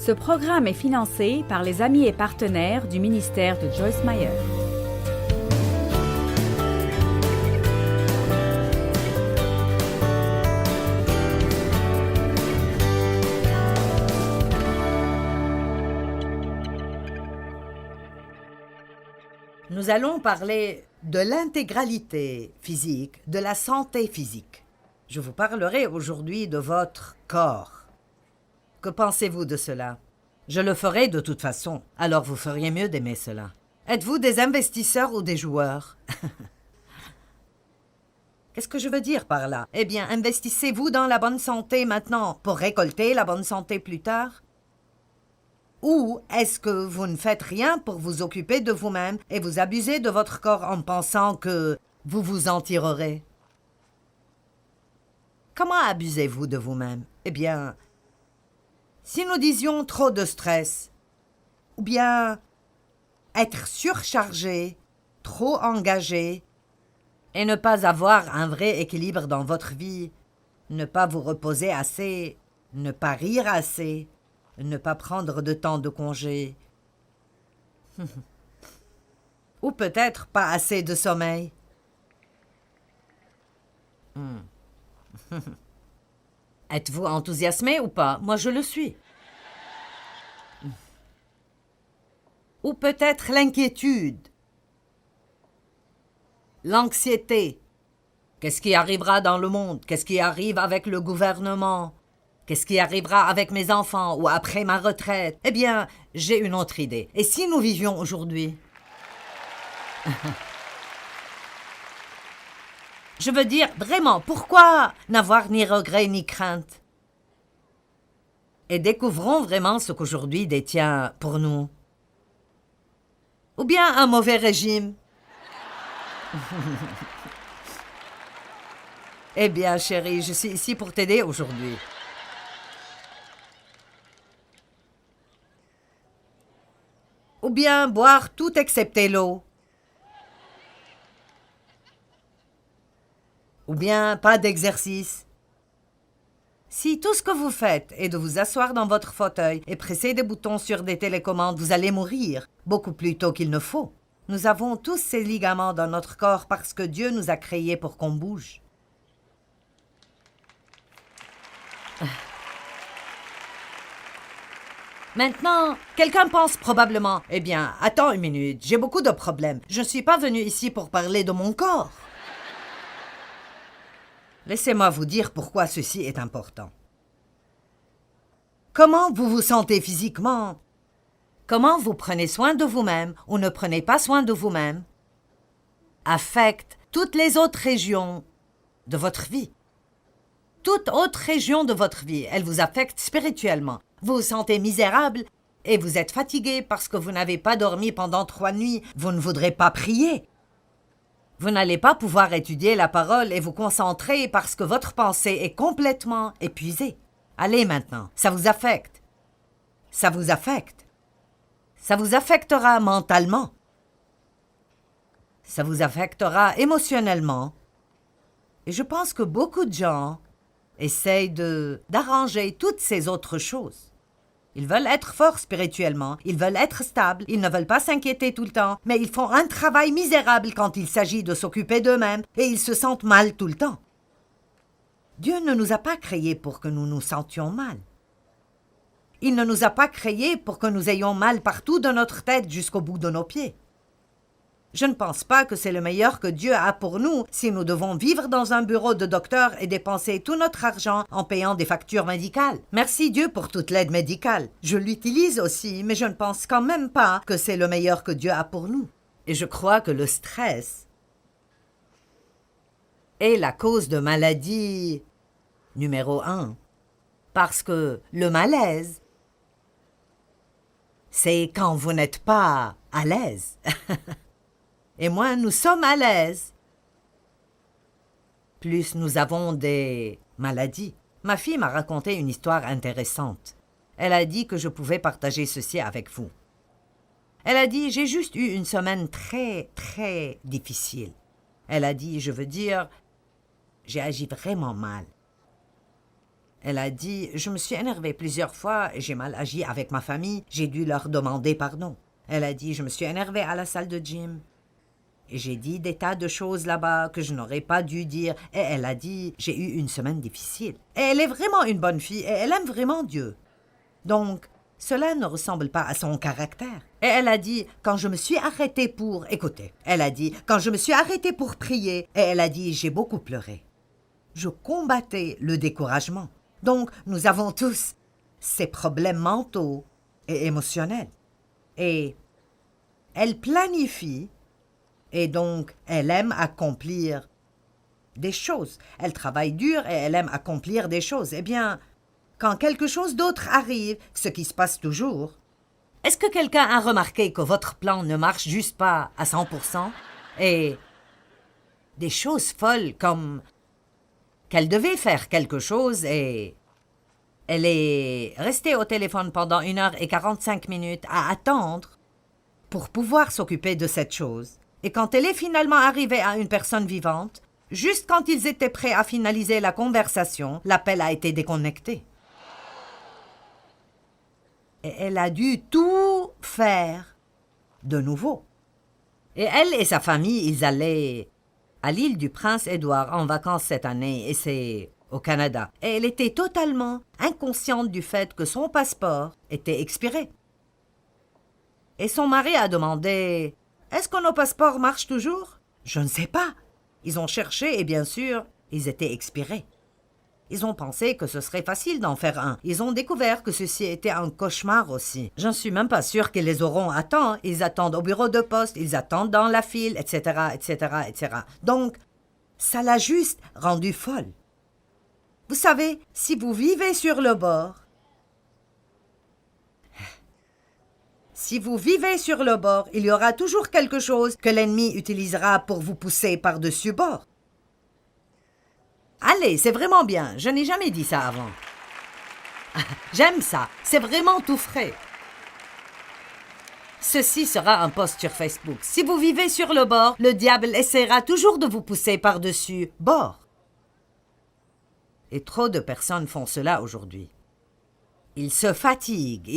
Ce programme est financé par les amis et partenaires du ministère de Joyce Meyer. Nous allons parler de l'intégralité physique, de la santé physique. Je vous parlerai aujourd'hui de votre corps. Que pensez-vous de cela? Je le ferai de toute façon, alors vous feriez mieux d'aimer cela. Êtes-vous des investisseurs ou des joueurs? Qu'est-ce que je veux dire par là? Eh bien, investissez-vous dans la bonne santé maintenant pour récolter la bonne santé plus tard? Ou est-ce que vous ne faites rien pour vous occuper de vous-même et vous abusez de votre corps en pensant que vous vous en tirerez? Comment abusez-vous de vous-même? Eh bien, si nous disions trop de stress, ou bien être surchargé, trop engagé, et ne pas avoir un vrai équilibre dans votre vie, ne pas vous reposer assez, ne pas rire assez, ne pas prendre de temps de congé. Ou peut-être pas assez de sommeil. Êtes-vous enthousiasmé ou pas? Moi, je le suis. Ou peut-être l'inquiétude, l'anxiété. Qu'est-ce qui arrivera dans le monde? Qu'est-ce qui arrive avec le gouvernement? Qu'est-ce qui arrivera avec mes enfants ou après ma retraite? Eh bien, j'ai une autre idée. Et si nous vivions aujourd'hui? Je veux dire, vraiment, pourquoi n'avoir ni regret ni crainte? Et découvrons vraiment ce qu'aujourd'hui détient pour nous. Ou bien un mauvais régime? Eh bien, chérie, je suis ici pour t'aider aujourd'hui. Ou bien boire tout excepté l'eau. Ou bien pas d'exercice. Si tout ce que vous faites est de vous asseoir dans votre fauteuil et presser des boutons sur des télécommandes, vous allez mourir, beaucoup plus tôt qu'il ne faut. Nous avons tous ces ligaments dans notre corps parce que Dieu nous a créés pour qu'on bouge. Maintenant, quelqu'un pense probablement, eh bien, attends une minute, j'ai beaucoup de problèmes. Je ne suis pas venu ici pour parler de mon corps. Laissez-moi vous dire pourquoi ceci est important. Comment vous vous sentez physiquement? Comment vous prenez soin de vous-même ou ne prenez pas soin de vous-même affecte toutes les autres régions de votre vie. Toute autre région de votre vie, elle vous affecte spirituellement. Vous vous sentez misérable et vous êtes fatigué parce que vous n'avez pas dormi pendant 3 nuits. Vous ne voudrez pas prier. Vous n'allez pas pouvoir étudier la parole et vous concentrer parce que votre pensée est complètement épuisée. Allez maintenant, ça vous affecte. Ça vous affecte. Ça vous affectera mentalement. Ça vous affectera émotionnellement. Et je pense que beaucoup de gens essayent d'arranger toutes ces autres choses. Ils veulent être forts spirituellement, ils veulent être stables, ils ne veulent pas s'inquiéter tout le temps, mais ils font un travail misérable quand il s'agit de s'occuper d'eux-mêmes et ils se sentent mal tout le temps. Dieu ne nous a pas créés pour que nous nous sentions mal. Il ne nous a pas créés pour que nous ayons mal partout de notre tête jusqu'au bout de nos pieds. Je ne pense pas que c'est le meilleur que Dieu a pour nous si nous devons vivre dans un bureau de docteur et dépenser tout notre argent en payant des factures médicales. Merci Dieu pour toute l'aide médicale. Je l'utilise aussi, mais je ne pense quand même pas que c'est le meilleur que Dieu a pour nous. Et je crois que le stress est la cause de maladie numéro 1. Parce que le malaise, c'est quand vous n'êtes pas à l'aise. Et moins nous sommes à l'aise, plus nous avons des maladies. Ma fille m'a raconté une histoire intéressante. Elle a dit que je pouvais partager ceci avec vous. Elle a dit, j'ai juste eu une semaine très, très difficile. Elle a dit, je veux dire, j'ai agi vraiment mal. Elle a dit « Je me suis énervée plusieurs fois et j'ai mal agi avec ma famille. J'ai dû leur demander pardon. » Elle a dit « Je me suis énervée à la salle de gym. Et j'ai dit des tas de choses là-bas que je n'aurais pas dû dire. » Et elle a dit « J'ai eu une semaine difficile. » Et elle est vraiment une bonne fille et elle aime vraiment Dieu. Donc, cela ne ressemble pas à son caractère. Et elle a dit « Quand je me suis arrêtée pour... » Écoutez, elle a dit « Quand je me suis arrêtée pour prier. » Et elle a dit « J'ai beaucoup pleuré. » Je combattais le découragement. Donc, nous avons tous ces problèmes mentaux et émotionnels. Et elle planifie, et donc elle aime accomplir des choses. Elle travaille dur et elle aime accomplir des choses. Eh bien, quand quelque chose d'autre arrive, ce qui se passe toujours, est-ce que quelqu'un a remarqué que votre plan ne marche juste pas à 100%? Et des choses folles comme qu'elle devait faire quelque chose et elle est restée au téléphone pendant 1h45 à attendre pour pouvoir s'occuper de cette chose. Et quand elle est finalement arrivée à une personne vivante, juste quand ils étaient prêts à finaliser la conversation, l'appel a été déconnecté. Et elle a dû tout faire de nouveau. Et elle et sa famille, ils allaient à l'île du Prince-Édouard en vacances cette année, et c'est au Canada. Et elle était totalement inconsciente du fait que son passeport était expiré. Et son mari a demandé « Est-ce que nos passeports marchent toujours ?»« Je ne sais pas. » Ils ont cherché et bien sûr, ils étaient expirés. Ils ont pensé que ce serait facile d'en faire un. Ils ont découvert que ceci était un cauchemar aussi. Je ne suis même pas sûre qu'ils les auront à temps. Ils attendent au bureau de poste, ils attendent dans la file, etc., etc., etc. Donc, ça l'a juste rendue folle. Vous savez, si vous vivez sur le bord, il y aura toujours quelque chose que l'ennemi utilisera pour vous pousser par-dessus bord. Allez, c'est vraiment bien. Je n'ai jamais dit ça avant. J'aime ça. C'est vraiment tout frais. Ceci sera un post sur Facebook. Si vous vivez sur le bord, le diable essaiera toujours de vous pousser par-dessus bord. Et trop de personnes font cela aujourd'hui. Ils se fatiguent.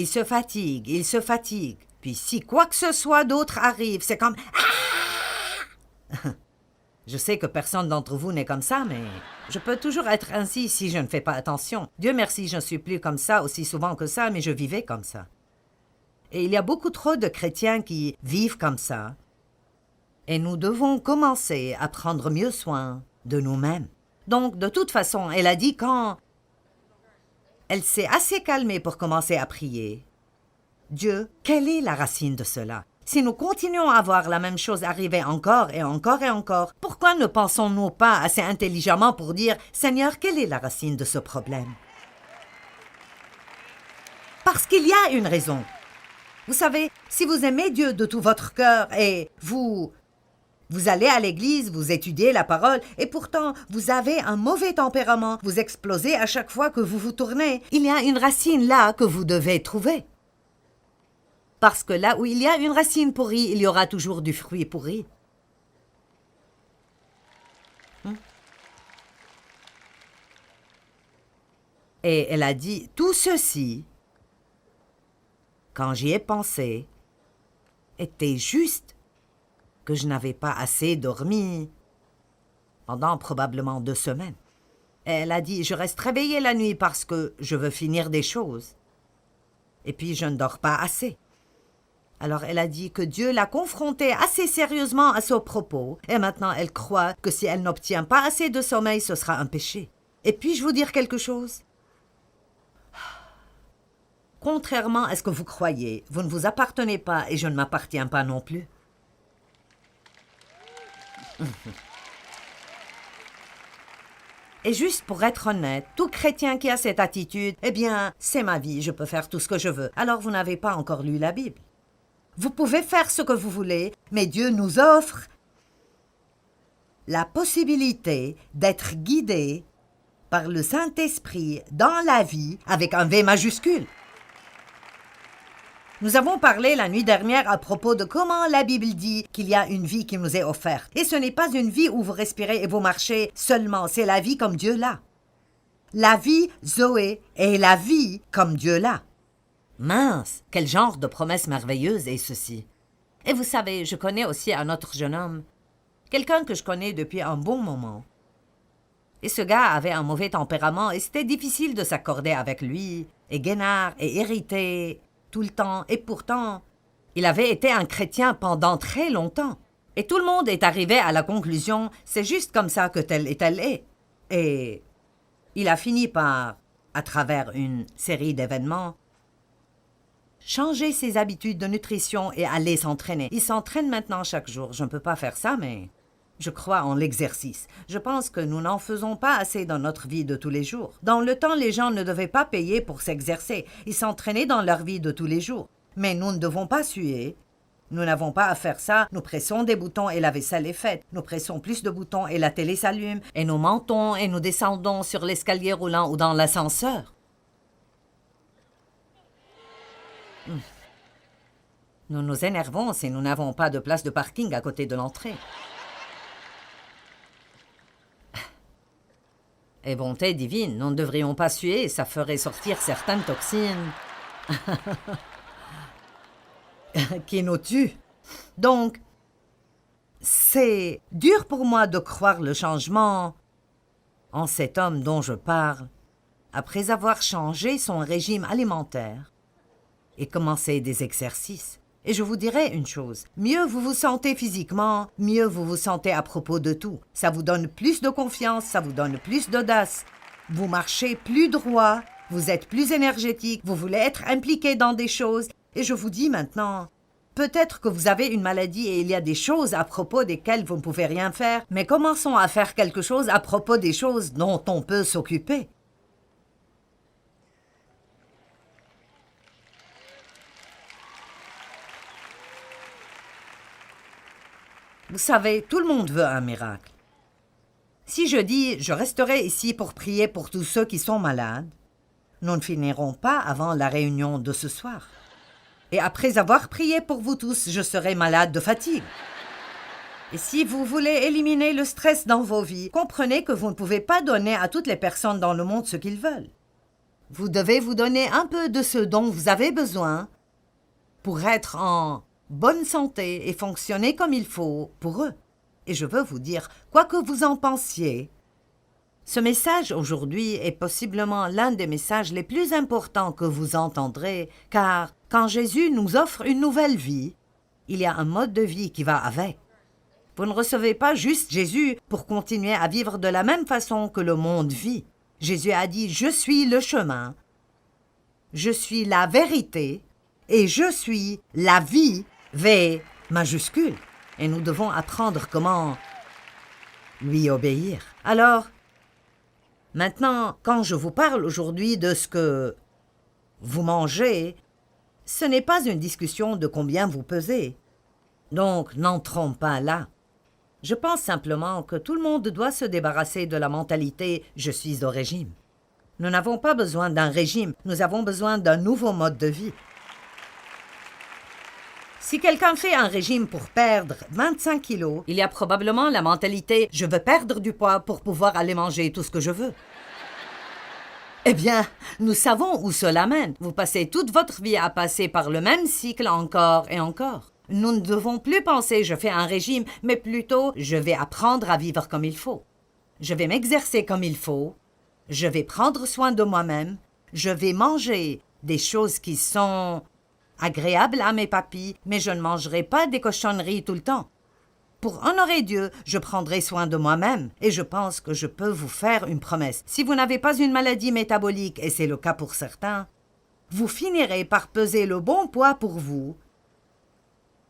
Puis si quoi que ce soit d'autre arrive, c'est comme... Je sais que personne d'entre vous n'est comme ça, mais je peux toujours être ainsi si je ne fais pas attention. Dieu merci, je ne suis plus comme ça aussi souvent que ça, mais je vivais comme ça. Et il y a beaucoup trop de chrétiens qui vivent comme ça. Et nous devons commencer à prendre mieux soin de nous-mêmes. Donc, de toute façon, elle a dit quand elle s'est assez calmée pour commencer à prier. Dieu, quelle est la racine de cela? Si nous continuons à voir la même chose arriver encore et encore et encore, pourquoi ne pensons-nous pas assez intelligemment pour dire « Seigneur, quelle est la racine de ce problème? » Parce qu'il y a une raison. Vous savez, si vous aimez Dieu de tout votre cœur et vous allez à l'église, vous étudiez la parole, et pourtant vous avez un mauvais tempérament, vous explosez à chaque fois que vous vous tournez, il y a une racine là que vous devez trouver. Parce que là où il y a une racine pourrie, il y aura toujours du fruit pourri. Et elle a dit, tout ceci, quand j'y ai pensé, était juste que je n'avais pas assez dormi pendant probablement 2 semaines. Et elle a dit, je reste réveillée la nuit parce que je veux finir des choses. Et puis je ne dors pas assez. Alors elle a dit que Dieu l'a confrontée assez sérieusement à ce propos, et maintenant elle croit que si elle n'obtient pas assez de sommeil, ce sera un péché. Et puis-je vous dire quelque chose? Contrairement à ce que vous croyez, vous ne vous appartenez pas et je ne m'appartiens pas non plus. Et juste pour être honnête, tout chrétien qui a cette attitude, eh bien, c'est ma vie, je peux faire tout ce que je veux. Alors vous n'avez pas encore lu la Bible. Vous pouvez faire ce que vous voulez, mais Dieu nous offre la possibilité d'être guidé par le Saint-Esprit dans la vie avec un V majuscule. Nous avons parlé la nuit dernière à propos de comment la Bible dit qu'il y a une vie qui nous est offerte. Et ce n'est pas une vie où vous respirez et vous marchez seulement, c'est la vie comme Dieu l'a. La vie, Zoé, est la vie comme Dieu l'a. Mince, quel genre de promesse merveilleuse est ceci. Et vous savez, je connais aussi un autre jeune homme, quelqu'un que je connais depuis un bon moment. Et ce gars avait un mauvais tempérament et c'était difficile de s'accorder avec lui, et guénard et irrité tout le temps, et pourtant, il avait été un chrétien pendant très longtemps. Et tout le monde est arrivé à la conclusion, c'est juste comme ça que tel et tel est. Et il a fini par, à travers une série d'événements, changer ses habitudes de nutrition et aller s'entraîner. Il s'entraîne maintenant chaque jour. Je ne peux pas faire ça, mais je crois en l'exercice. Je pense que nous n'en faisons pas assez dans notre vie de tous les jours. Dans le temps, les gens ne devaient pas payer pour s'exercer. Ils s'entraînaient dans leur vie de tous les jours. Mais nous ne devons pas suer. Nous n'avons pas à faire ça. Nous pressons des boutons et la vaisselle est faite. Nous pressons plus de boutons et la télé s'allume. Et nous montons et nous descendons sur l'escalier roulant ou dans l'ascenseur. Nous nous énervons si nous n'avons pas de place de parking à côté de l'entrée. Et bonté divine, nous ne devrions pas suer, ça ferait sortir certaines toxines qui nous tuent. Donc, c'est dur pour moi de croire le changement en cet homme dont je parle, après avoir changé son régime alimentaire et commencé des exercices. Et je vous dirai une chose, mieux vous vous sentez physiquement, mieux vous vous sentez à propos de tout. Ça vous donne plus de confiance, ça vous donne plus d'audace. Vous marchez plus droit, vous êtes plus énergétique, vous voulez être impliqué dans des choses. Et je vous dis maintenant, peut-être que vous avez une maladie et il y a des choses à propos desquelles vous ne pouvez rien faire, mais commençons à faire quelque chose à propos des choses dont on peut s'occuper. Vous savez, tout le monde veut un miracle. Si je dis « je resterai ici pour prier pour tous ceux qui sont malades », nous ne finirons pas avant la réunion de ce soir. Et après avoir prié pour vous tous, je serai malade de fatigue. Et si vous voulez éliminer le stress dans vos vies, comprenez que vous ne pouvez pas donner à toutes les personnes dans le monde ce qu'ils veulent. Vous devez vous donner un peu de ce dont vous avez besoin pour être en bonne santé et fonctionner comme il faut pour eux. Et je veux vous dire, quoi que vous en pensiez, ce message aujourd'hui est possiblement l'un des messages les plus importants que vous entendrez, car quand Jésus nous offre une nouvelle vie, il y a un mode de vie qui va avec. Vous ne recevez pas juste Jésus pour continuer à vivre de la même façon que le monde vit. Jésus a dit « Je suis le chemin, je suis la vérité et je suis la vie ». V majuscule, et nous devons apprendre comment lui obéir. Alors, maintenant, quand je vous parle aujourd'hui de ce que vous mangez, ce n'est pas une discussion de combien vous pesez. Donc, n'entrons pas là. Je pense simplement que tout le monde doit se débarrasser de la mentalité « je suis au régime ». Nous n'avons pas besoin d'un régime, nous avons besoin d'un nouveau mode de vie. Si quelqu'un fait un régime pour perdre 25 kilos, il y a probablement la mentalité « je veux perdre du poids pour pouvoir aller manger tout ce que je veux ». Eh bien, nous savons où cela mène. Vous passez toute votre vie à passer par le même cycle encore et encore. Nous ne devons plus penser « je fais un régime », mais plutôt « je vais apprendre à vivre comme il faut ». Je vais m'exercer comme il faut, je vais prendre soin de moi-même, je vais manger des choses qui sont agréable à mes papilles, mais je ne mangerai pas des cochonneries tout le temps. Pour honorer Dieu, je prendrai soin de moi-même et je pense que je peux vous faire une promesse. Si vous n'avez pas une maladie métabolique, et c'est le cas pour certains, vous finirez par peser le bon poids pour vous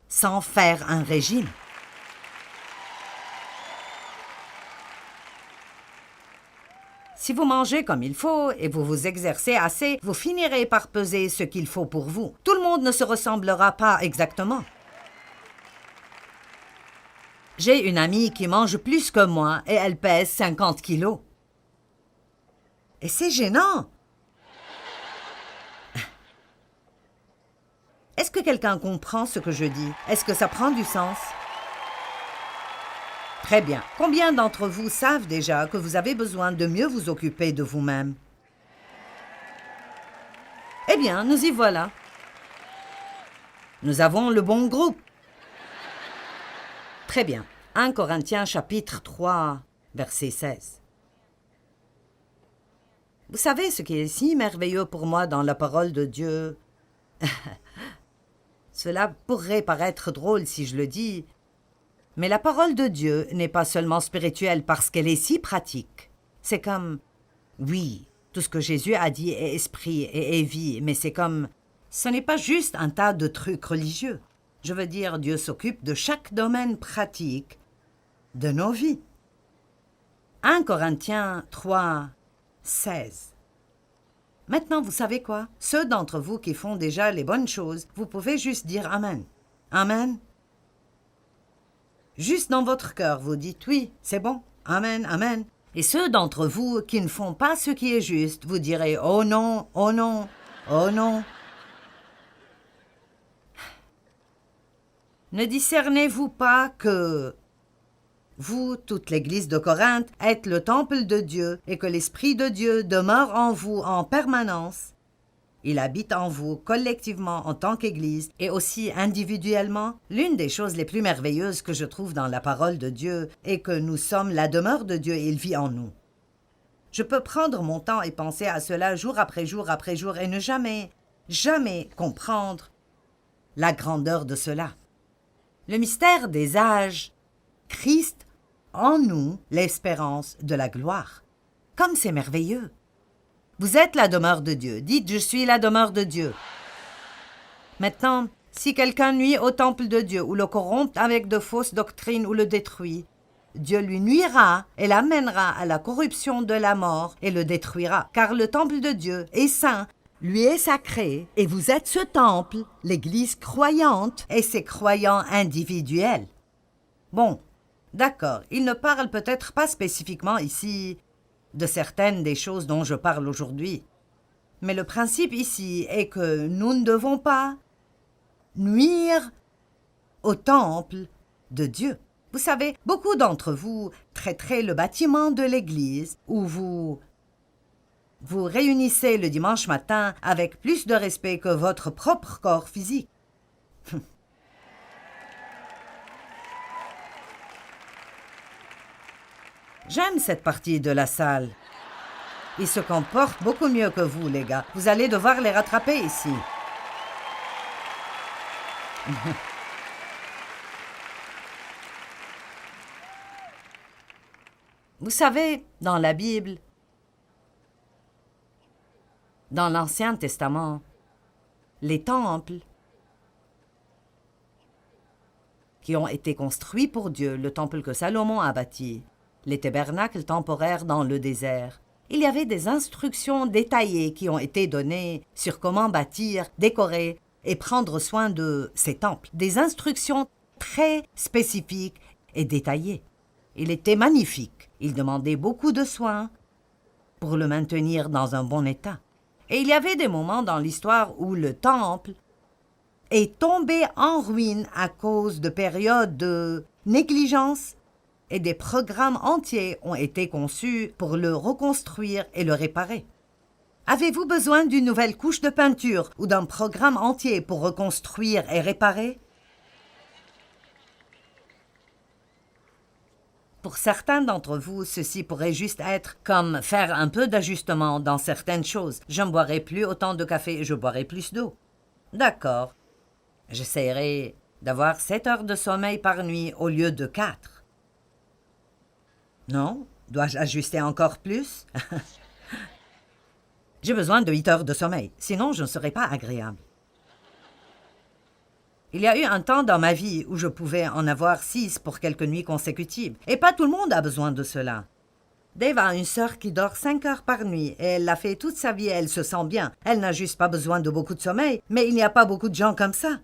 sans faire un régime. Si vous mangez comme il faut et vous vous exercez assez, vous finirez par peser ce qu'il faut pour vous. Tout le monde ne se ressemblera pas exactement. J'ai une amie qui mange plus que moi et elle pèse 50 kilos. Et c'est gênant. Est-ce que quelqu'un comprend ce que je dis? Est-ce que ça prend du sens? Très bien. Combien d'entre vous savent déjà que vous avez besoin de mieux vous occuper de vous-même? Eh bien, nous y voilà. Nous avons le bon groupe. Très bien. 1 Corinthiens chapitre 3, verset 16. Vous savez ce qui est si merveilleux pour moi dans la parole de Dieu? Cela pourrait paraître drôle si je le dis, mais la parole de Dieu n'est pas seulement spirituelle parce qu'elle est si pratique. C'est comme, oui, tout ce que Jésus a dit est esprit et est vie, mais c'est comme, ce n'est pas juste un tas de trucs religieux. Je veux dire, Dieu s'occupe de chaque domaine pratique de nos vies. 1 Corinthiens 3, 16. Maintenant, vous savez quoi? Ceux d'entre vous qui font déjà les bonnes choses, vous pouvez juste dire Amen. Amen. Juste dans votre cœur, vous dites oui, c'est bon. Amen, Amen. Et ceux d'entre vous qui ne font pas ce qui est juste, vous direz oh non, oh non, oh non. Ne discernez-vous pas que vous, toute l'Église de Corinthe, êtes le temple de Dieu et que l'Esprit de Dieu demeure en vous en permanence? Il habite en vous collectivement en tant qu'Église et aussi individuellement. L'une des choses les plus merveilleuses que je trouve dans la parole de Dieu est que nous sommes la demeure de Dieu et il vit en nous. Je peux prendre mon temps et penser à cela jour après jour et ne jamais comprendre la grandeur de cela. Le mystère des âges, Christ en nous, l'espérance de la gloire. Comme c'est merveilleux! Vous êtes la demeure de Dieu. Dites, je suis la demeure de Dieu. Maintenant, si quelqu'un nuit au temple de Dieu ou le corrompt avec de fausses doctrines ou le détruit, Dieu lui nuira et l'amènera à la corruption de la mort et le détruira. Car le temple de Dieu est saint, lui est sacré, et vous êtes ce temple, l'Église croyante et ses croyants individuels. Bon, d'accord, il ne parle peut-être pas spécifiquement ici de certaines des choses dont je parle aujourd'hui. Mais le principe ici est que nous ne devons pas nuire au temple de Dieu. Vous savez, beaucoup d'entre vous traiteraient le bâtiment de l'église où vous réunissez le dimanche matin avec plus de respect que votre propre corps physique. J'aime cette partie de la salle. Ils se comportent beaucoup mieux que vous, les gars. Vous allez devoir les rattraper ici. Vous savez, dans la Bible, dans l'Ancien Testament, les temples qui ont été construits pour Dieu, le temple que Salomon a bâti, les tabernacles temporaires dans le désert, il y avait des instructions détaillées qui ont été données sur comment bâtir, décorer et prendre soin de ces temples. Des instructions très spécifiques et détaillées. Il était magnifique. Il demandait beaucoup de soins pour le maintenir dans un bon état. Et il y avait des moments dans l'histoire où le temple est tombé en ruine à cause de périodes de négligence et des programmes entiers ont été conçus pour le reconstruire et le réparer. Avez-vous besoin d'une nouvelle couche de peinture ou d'un programme entier pour reconstruire et réparer? Pour certains d'entre vous, ceci pourrait juste être comme faire un peu d'ajustement dans certaines choses. Je ne boirai plus autant de café et je boirai plus d'eau. D'accord. J'essaierai d'avoir 7 heures de sommeil par nuit au lieu de 4. Non? Dois-je ajuster encore plus? J'ai besoin de 8 heures de sommeil, sinon je ne serai pas agréable. Il y a eu un temps dans ma vie où je pouvais en avoir 6 pour quelques nuits consécutives, et pas tout le monde a besoin de cela. Dave a une sœur qui dort 5 heures par nuit, et elle l'a fait toute sa vie et elle se sent bien. Elle n'a juste pas besoin de beaucoup de sommeil, mais il n'y a pas beaucoup de gens comme ça.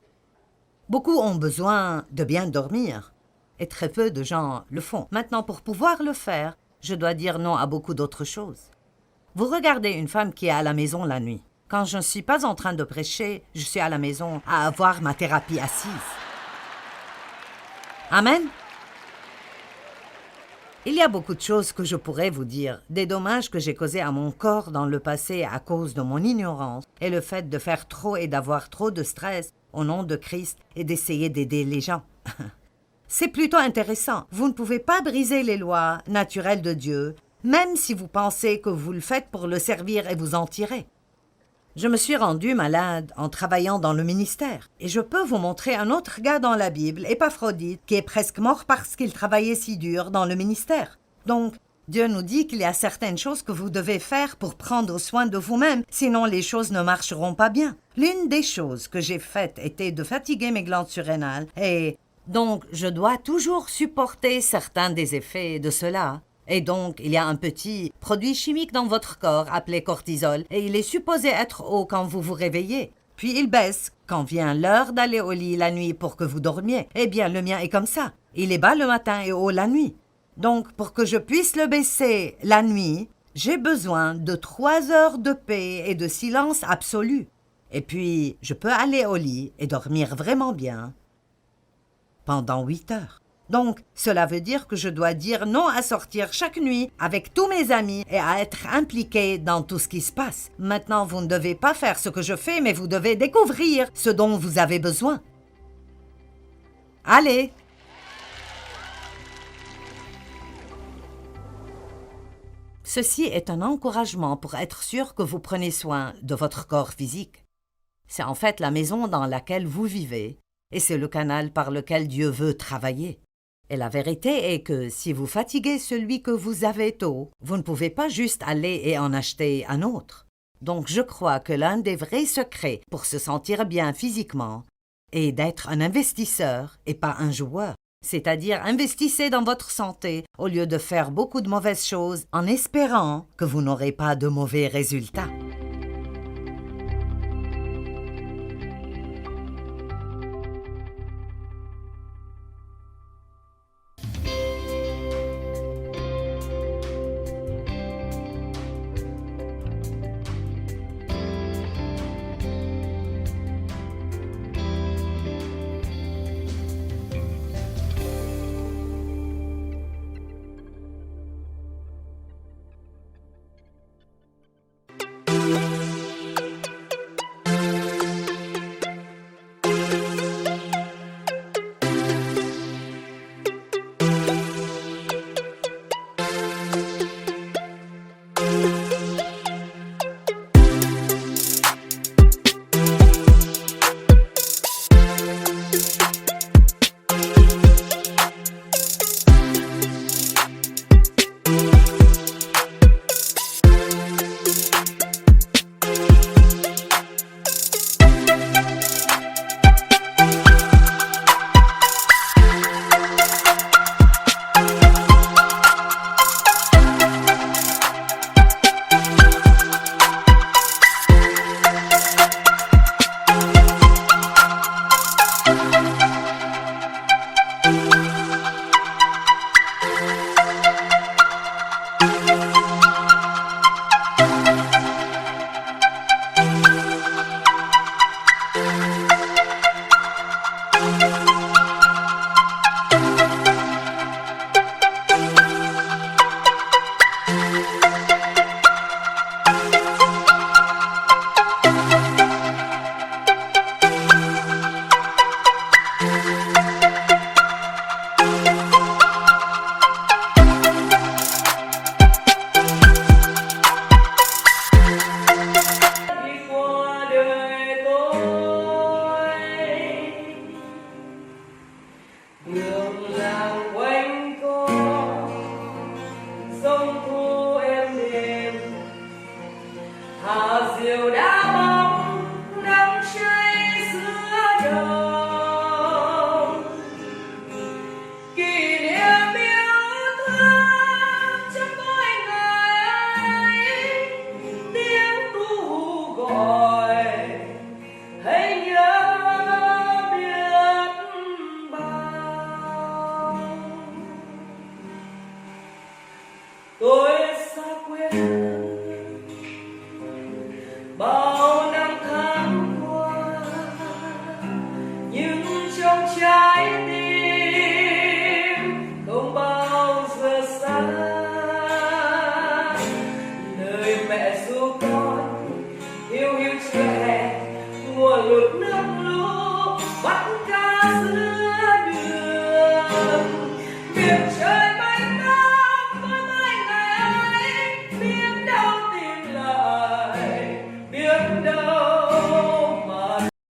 Beaucoup ont besoin de bien dormir, et très peu de gens le font. Maintenant, pour pouvoir le faire, je dois dire non à beaucoup d'autres choses. Vous regardez une femme qui est à la maison la nuit. Quand je ne suis pas en train de prêcher, je suis à la maison à avoir ma thérapie assise. Amen? Il y a beaucoup de choses que je pourrais vous dire, des dommages que j'ai causés à mon corps dans le passé à cause de mon ignorance et le fait de faire trop et d'avoir trop de stress au nom de Christ et d'essayer d'aider les gens. C'est plutôt intéressant. Vous ne pouvez pas briser les lois naturelles de Dieu, même si vous pensez que vous le faites pour le servir et vous en tirer. Je me suis rendu malade en travaillant dans le ministère. Et je peux vous montrer un autre gars dans la Bible, Épaphrodite, qui est presque mort parce qu'il travaillait si dur dans le ministère. Donc, Dieu nous dit qu'il y a certaines choses que vous devez faire pour prendre soin de vous-même, sinon les choses ne marcheront pas bien. L'une des choses que j'ai faites était de fatiguer mes glandes surrénales et donc je dois toujours supporter certains des effets de cela. Et donc, il y a un petit produit chimique dans votre corps appelé cortisol et il est supposé être haut quand vous vous réveillez. Puis il baisse quand vient l'heure d'aller au lit la nuit pour que vous dormiez. Eh bien, le mien est comme ça. Il est bas le matin et haut la nuit. Donc, pour que je puisse le baisser la nuit, j'ai besoin de 3 heures de paix et de silence absolu. Et puis, je peux aller au lit et dormir vraiment bien pendant 8 heures. Donc, cela veut dire que je dois dire non à sortir chaque nuit avec tous mes amis et à être impliqué dans tout ce qui se passe. Maintenant, vous ne devez pas faire ce que je fais, mais vous devez découvrir ce dont vous avez besoin. Allez! Ceci est un encouragement pour être sûr que vous prenez soin de votre corps physique. C'est en fait la maison dans laquelle vous vivez, et c'est le canal par lequel Dieu veut travailler. Et la vérité est que si vous fatiguez celui que vous avez tôt, vous ne pouvez pas juste aller et en acheter un autre. Donc je crois que l'un des vrais secrets pour se sentir bien physiquement est d'être un investisseur et pas un joueur. C'est-à-dire investissez dans votre santé au lieu de faire beaucoup de mauvaises choses en espérant que vous n'aurez pas de mauvais résultats. một nước lũ bắt cá giữa đường biển trời